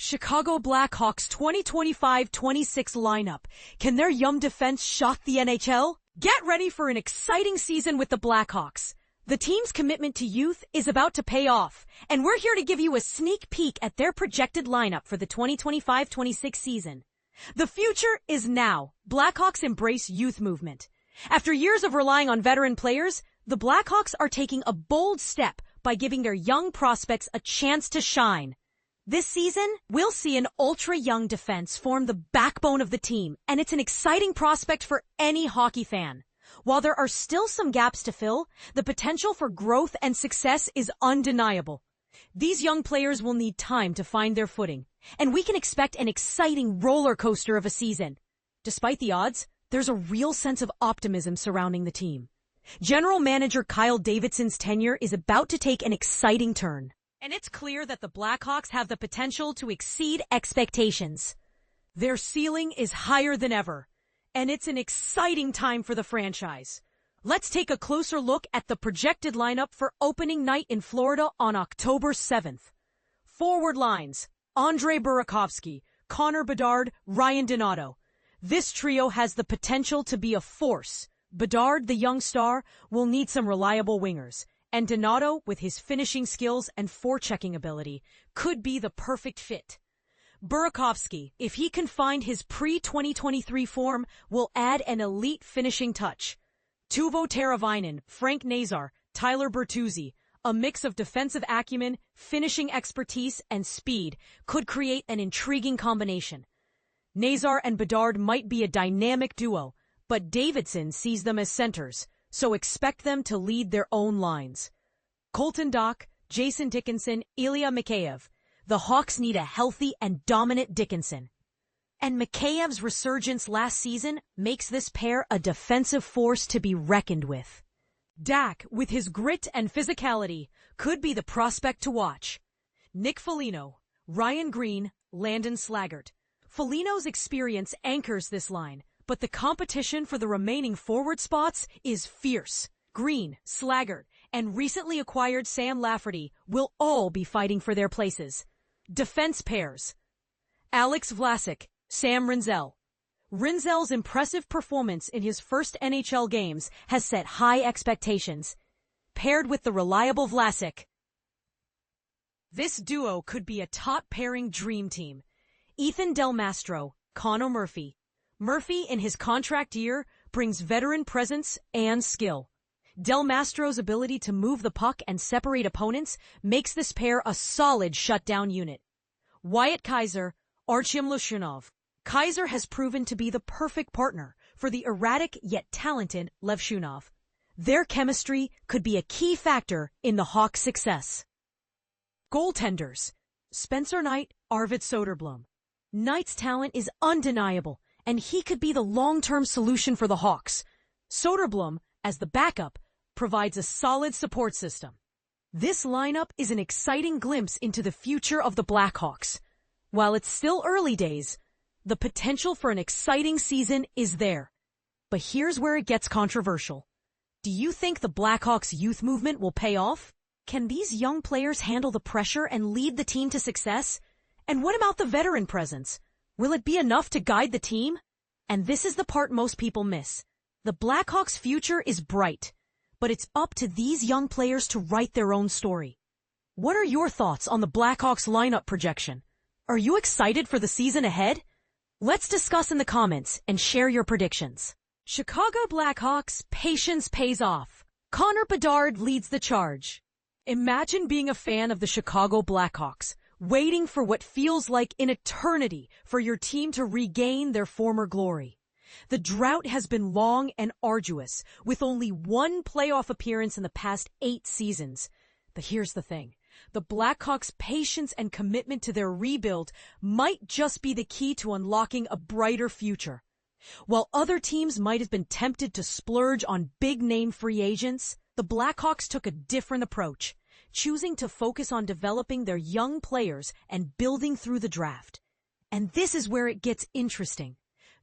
Chicago Blackhawks 2025-26 lineup. Can their young defense shock the NHL? Get ready for an exciting season with the Blackhawks. The team's commitment to youth is about to pay off, and we're here to give you a sneak peek at their projected lineup for the 2025-26 season. The future is now. Blackhawks embrace youth movement. After years of relying on veteran players, the Blackhawks are taking a bold step by giving their young prospects a chance to shine. This season, we'll see an ultra-young defense form the backbone of the team, and it's an exciting prospect for any hockey fan. While there are still some gaps to fill, the potential for growth and success is undeniable. These young players will need time to find their footing, and we can expect an exciting roller coaster of a season. Despite the odds, there's a real sense of optimism surrounding the team. General Manager Kyle Davidson's tenure is about to take an exciting turn. And it's clear that the Blackhawks have the potential to exceed expectations. Their ceiling is higher than ever, and it's an exciting time for the franchise. Let's take a closer look at the projected lineup for opening night in Florida on October 7th. Forward lines: Andre Burakovsky, Connor Bedard, Ryan Donato. This trio has the potential to be a force. Bedard, the young star, will need some reliable wingers. And Donato, with his finishing skills and forechecking ability, could be the perfect fit. Burakovsky, if he can find his pre-2023 form, will add an elite finishing touch. Teuvo Teravainen, Frank Nazar, Tyler Bertuzzi, a mix of defensive acumen, finishing expertise, and speed, could create an intriguing combination. Nazar and Bedard might be a dynamic duo, but Davidson sees them as centers, so expect them to lead their own lines. Colton Dach, Jason Dickinson, Ilya Mikheyev. The Hawks need a healthy and dominant Dickinson. And Mikheyev's resurgence last season makes this pair a defensive force to be reckoned with. Dach, with his grit and physicality, could be the prospect to watch. Nick Foligno, Ryan Green, Landon Slaggert. Foligno's experience anchors this line, but the competition for the remaining forward spots is fierce. Green, Slaggert, and recently acquired Sam Lafferty will all be fighting for their places. Defense pairs: Alex Vlasic, Sam Rinzel. Rinzel's impressive performance in his first NHL games has set high expectations. Paired with the reliable Vlasic, this duo could be a top-pairing dream team. Ethan Del Mastro, Connor Murphy. Murphy, in his contract year, brings veteran presence and skill. Del Mastro's ability to move the puck and separate opponents makes this pair a solid shutdown unit. Wyatt Kaiser, Artyom Levshunov. Kaiser has proven to be the perfect partner for the erratic yet talented Levshunov. Their chemistry could be a key factor in the Hawks' success. Goaltenders: Spencer Knight, Arvid Soderblom. Knight's talent is undeniable, and he could be the long-term solution for the Hawks. Soderblom, as the backup, provides a solid support system. This lineup is an exciting glimpse into the future of the Blackhawks. While it's still early days, the potential for an exciting season is there. But here's where it gets controversial. Do you think the Blackhawks youth movement will pay off? Can these young players handle the pressure and lead the team to success? And what about the veteran presence? Will it be enough to guide the team? And this is the part most people miss. The Blackhawks' future is bright, but it's up to these young players to write their own story. What are your thoughts on the Blackhawks lineup projection? Are you excited for the season ahead? Let's discuss in the comments and share your predictions. Chicago Blackhawks, patience pays off. Connor Bedard leads the charge. Imagine being a fan of the Chicago Blackhawks, waiting for what feels like an eternity for your team to regain their former glory. The drought has been long and arduous, with only one playoff appearance in the past 8 seasons. But here's the thing. The Blackhawks' patience and commitment to their rebuild might just be the key to unlocking a brighter future. While other teams might have been tempted to splurge on big-name free agents, the Blackhawks took a different approach, choosing to focus on developing their young players and building through the draft. And this is where it gets interesting.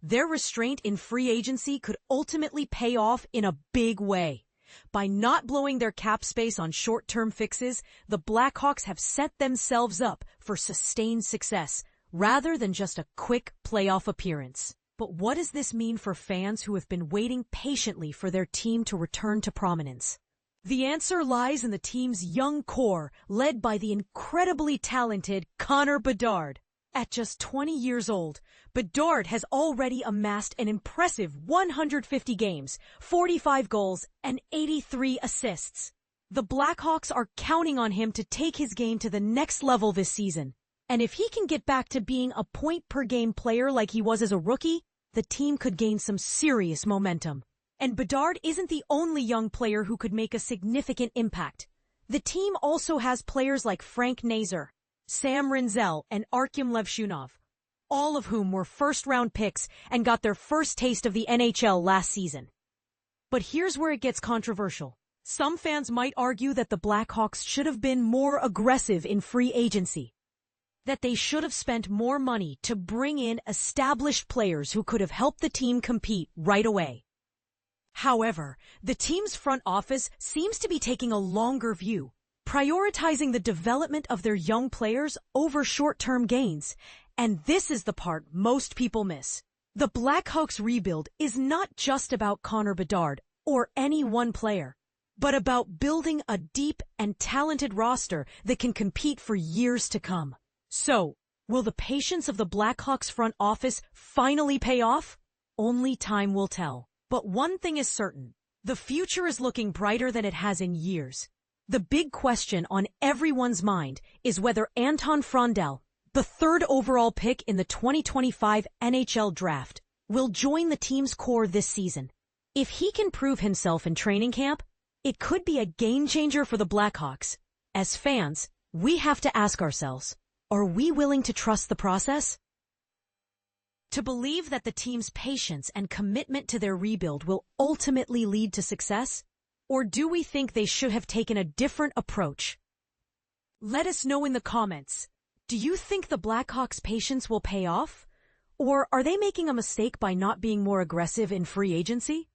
Their restraint in free agency could ultimately pay off in a big way. By not blowing their cap space on short-term fixes, the Blackhawks have set themselves up for sustained success, rather than just a quick playoff appearance. But what does this mean for fans who have been waiting patiently for their team to return to prominence? The answer lies in the team's young core, led by the incredibly talented Connor Bedard. At just 20 years old, Bedard has already amassed an impressive 150 games, 45 goals, and 83 assists. The Blackhawks are counting on him to take his game to the next level this season. And if he can get back to being a point-per-game player like he was as a rookie, the team could gain some serious momentum. And Bedard isn't the only young player who could make a significant impact. The team also has players like Nazar, Sam Rinzel, and Artyom Levshunov, all of whom were first-round picks and got their first taste of the NHL last season. But here's where it gets controversial. Some fans might argue that the Blackhawks should have been more aggressive in free agency, that they should have spent more money to bring in established players who could have helped the team compete right away. However, the team's front office seems to be taking a longer view, prioritizing the development of their young players over short-term gains. And this is the part most people miss. The Blackhawks rebuild is not just about Connor Bedard or any one player, but about building a deep and talented roster that can compete for years to come. So, will the patience of the Blackhawks front office finally pay off? Only time will tell. But one thing is certain, the future is looking brighter than it has in years. The big question on everyone's mind is whether Anton Frondell, the third overall pick in the 2025 NHL draft, will join the team's core this season. If he can prove himself in training camp, it could be a game changer for the Blackhawks. As fans, we have to ask ourselves, are we willing to trust the process? To believe that the team's patience and commitment to their rebuild will ultimately lead to success? Or do we think they should have taken a different approach? Let us know in the comments. Do you think the Blackhawks' patience will pay off? Or are they making a mistake by not being more aggressive in free agency?